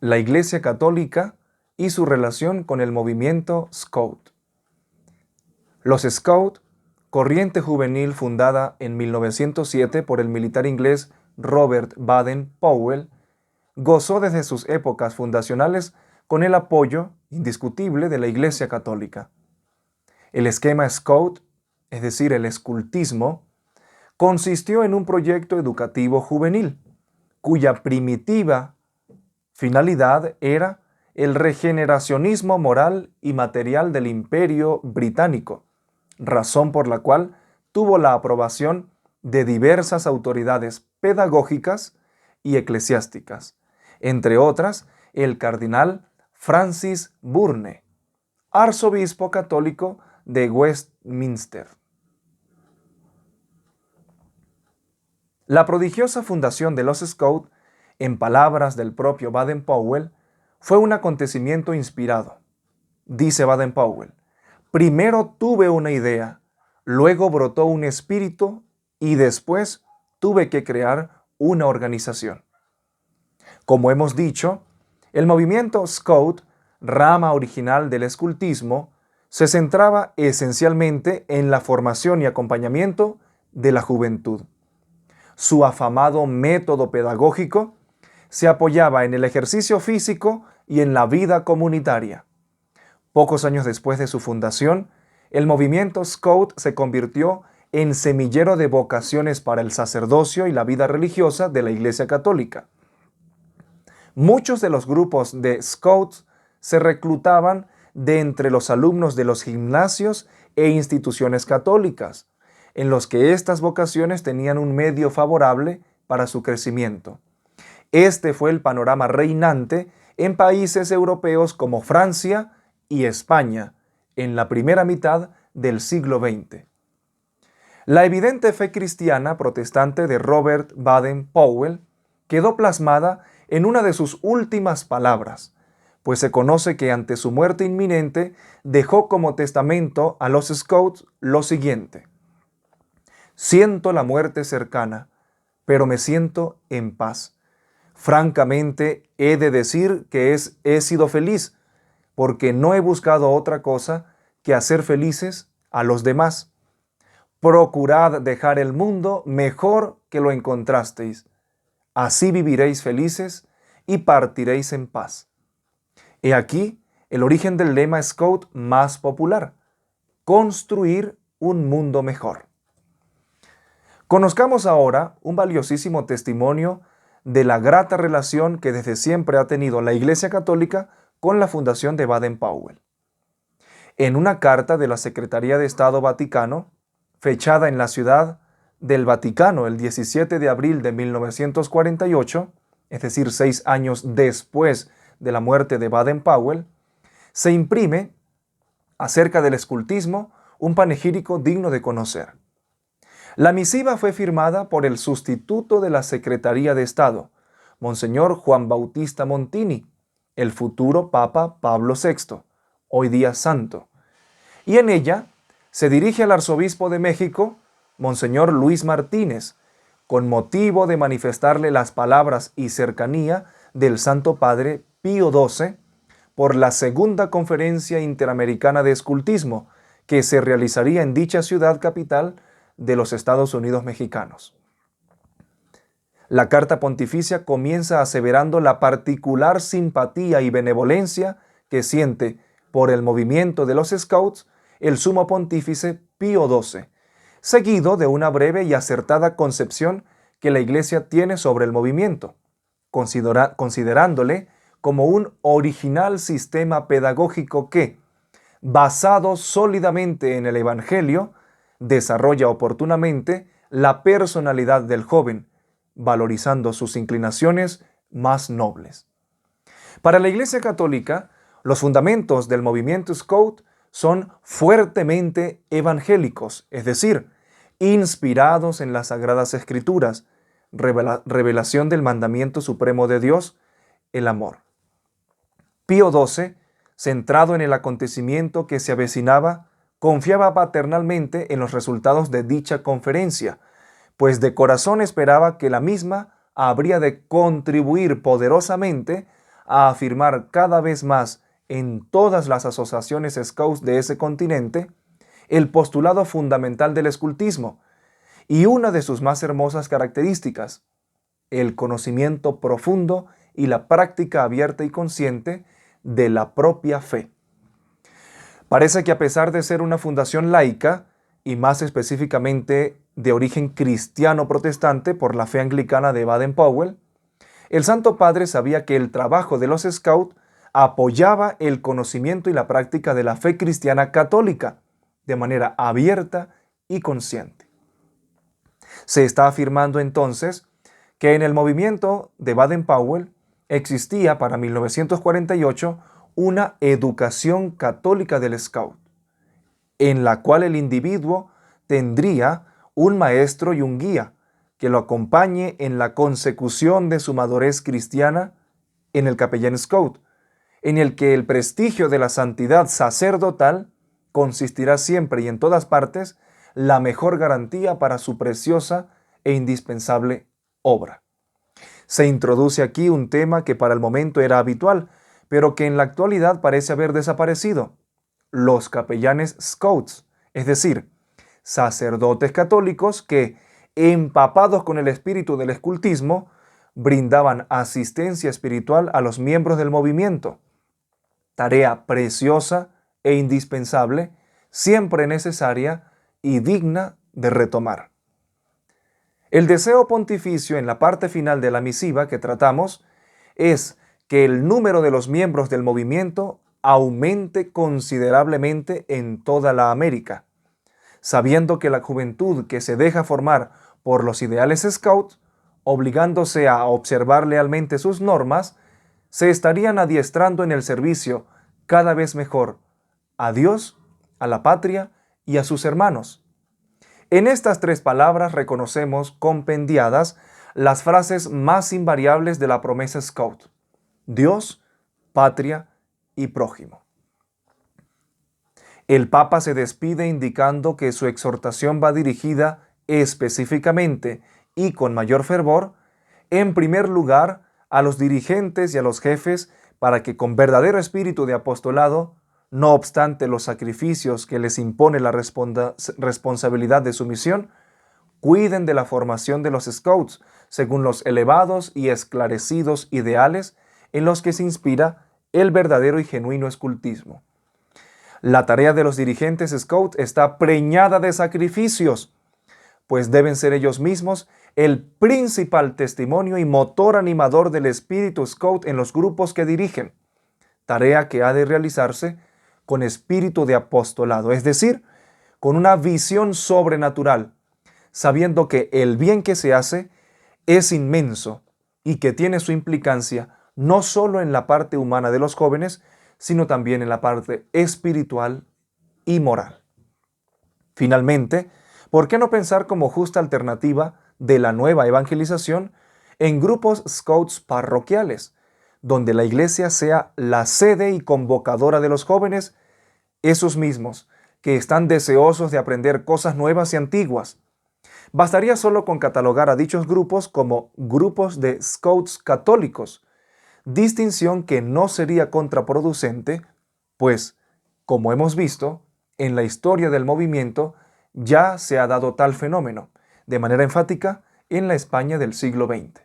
la Iglesia Católica y su relación con el movimiento Scout. Los Scout, corriente juvenil fundada en 1907 por el militar inglés Robert Baden-Powell, gozó desde sus épocas fundacionales con el apoyo indiscutible de la Iglesia Católica. El esquema Scout, es decir, el escultismo, consistió en un proyecto educativo juvenil, cuya primitiva finalidad era el regeneracionismo moral y material del Imperio Británico, razón por la cual tuvo la aprobación de diversas autoridades pedagógicas y eclesiásticas, entre otras el cardenal Francis Burne, arzobispo católico de Westminster. La prodigiosa fundación de los Scouts, en palabras del propio Baden-Powell, fue un acontecimiento inspirado. Dice Baden-Powell: primero tuve una idea, luego brotó un espíritu y después tuve que crear una organización. Como hemos dicho, el movimiento Scout, rama original del escultismo, se centraba esencialmente en la formación y acompañamiento de la juventud. Su afamado método pedagógico se apoyaba en el ejercicio físico y en la vida comunitaria. Pocos años después de su fundación, el movimiento Scout se convirtió en semillero de vocaciones para el sacerdocio y la vida religiosa de la Iglesia Católica. Muchos de los grupos de Scouts se reclutaban de entre los alumnos de los gimnasios e instituciones católicas, en los que estas vocaciones tenían un medio favorable para su crecimiento. Este fue el panorama reinante en países europeos como Francia y España en la primera mitad del siglo XX. La evidente fe cristiana protestante de Robert Baden-Powell quedó plasmada en una de sus últimas palabras, pues se conoce que ante su muerte inminente dejó como testamento a los Scouts lo siguiente: siento la muerte cercana, pero me siento en paz. Francamente, he de decir que he sido feliz, porque no he buscado otra cosa que hacer felices a los demás. Procurad dejar el mundo mejor que lo encontrasteis. Así viviréis felices y partiréis en paz. He aquí el origen del lema Scout más popular: construir un mundo mejor. Conozcamos ahora un valiosísimo testimonio de la grata relación que desde siempre ha tenido la Iglesia Católica con la fundación de Baden-Powell. En una carta de la Secretaría de Estado Vaticano, fechada en la Ciudad del Vaticano el 17 de abril de 1948, es decir, 6 años después de la muerte de Baden-Powell, se imprime acerca del escultismo un panegírico digno de conocer. La misiva fue firmada por el sustituto de la Secretaría de Estado, Monseñor Juan Bautista Montini, el futuro Papa Pablo VI, hoy día santo, y en ella se dirige al arzobispo de México, Monseñor Luis Martínez, con motivo de manifestarle las palabras y cercanía del Santo Padre Pío XII por la Segunda Conferencia Interamericana de Escultismo, que se realizaría en dicha ciudad capital de los Estados Unidos mexicanos. La carta pontificia comienza aseverando la particular simpatía y benevolencia que siente por el movimiento de los Scouts el sumo pontífice Pío XII, seguido de una breve y acertada concepción que la Iglesia tiene sobre el movimiento, considerándole como un original sistema pedagógico que, basado sólidamente en el Evangelio, desarrolla oportunamente la personalidad del joven, valorizando sus inclinaciones más nobles. Para la Iglesia Católica, los fundamentos del movimiento Scout son fuertemente evangélicos, es decir, inspirados en las Sagradas Escrituras, revelación del mandamiento supremo de Dios, el amor. Pío XII, centrado en el acontecimiento que se avecinaba, confiaba paternalmente en los resultados de dicha conferencia, pues de corazón esperaba que la misma habría de contribuir poderosamente a afirmar cada vez más en todas las asociaciones scouts de ese continente el postulado fundamental del escultismo y una de sus más hermosas características, el conocimiento profundo y la práctica abierta y consciente de la propia fe. Parece que a pesar de ser una fundación laica, y más específicamente de origen cristiano protestante por la fe anglicana de Baden-Powell, el Santo Padre sabía que el trabajo de los Scouts apoyaba el conocimiento y la práctica de la fe cristiana católica de manera abierta y consciente. Se está afirmando entonces que en el movimiento de Baden-Powell existía para 1948 una educación católica del Scout, en la cual el individuo tendría un maestro y un guía que lo acompañe en la consecución de su madurez cristiana en el capellán Scout, en el que el prestigio de la santidad sacerdotal consistirá siempre y en todas partes la mejor garantía para su preciosa e indispensable obra. Se introduce aquí un tema que para el momento era habitual, pero que en la actualidad parece haber desaparecido: los capellanes Scouts, es decir, sacerdotes católicos que, empapados con el espíritu del escultismo, brindaban asistencia espiritual a los miembros del movimiento, tarea preciosa e indispensable, siempre necesaria y digna de retomar. El deseo pontificio en la parte final de la misiva que tratamos es que el número de los miembros del movimiento aumente considerablemente en toda la América, sabiendo que la juventud que se deja formar por los ideales Scout, obligándose a observar lealmente sus normas, se estarían adiestrando en el servicio cada vez mejor a Dios, a la patria y a sus hermanos. En estas tres palabras reconocemos compendiadas las frases más invariables de la promesa Scout: Dios, patria y prójimo. El Papa se despide indicando que su exhortación va dirigida específicamente y con mayor fervor, en primer lugar, a los dirigentes y a los jefes para que con verdadero espíritu de apostolado, no obstante los sacrificios que les impone la responsabilidad de su misión, cuiden de la formación de los Scouts según los elevados y esclarecidos ideales en los que se inspira el verdadero y genuino escultismo. La tarea de los dirigentes Scout está preñada de sacrificios, pues deben ser ellos mismos el principal testimonio y motor animador del espíritu Scout en los grupos que dirigen, tarea que ha de realizarse con espíritu de apostolado, es decir, con una visión sobrenatural, sabiendo que el bien que se hace es inmenso y que tiene su implicancia no solo en la parte humana de los jóvenes, sino también en la parte espiritual y moral. Finalmente, ¿por qué no pensar como justa alternativa de la nueva evangelización en grupos Scouts parroquiales, donde la iglesia sea la sede y convocadora de los jóvenes, esos mismos que están deseosos de aprender cosas nuevas y antiguas? Bastaría solo con catalogar a dichos grupos como grupos de Scouts católicos, distinción que no sería contraproducente, pues, como hemos visto, en la historia del movimiento ya se ha dado tal fenómeno, de manera enfática, en la España del siglo XX.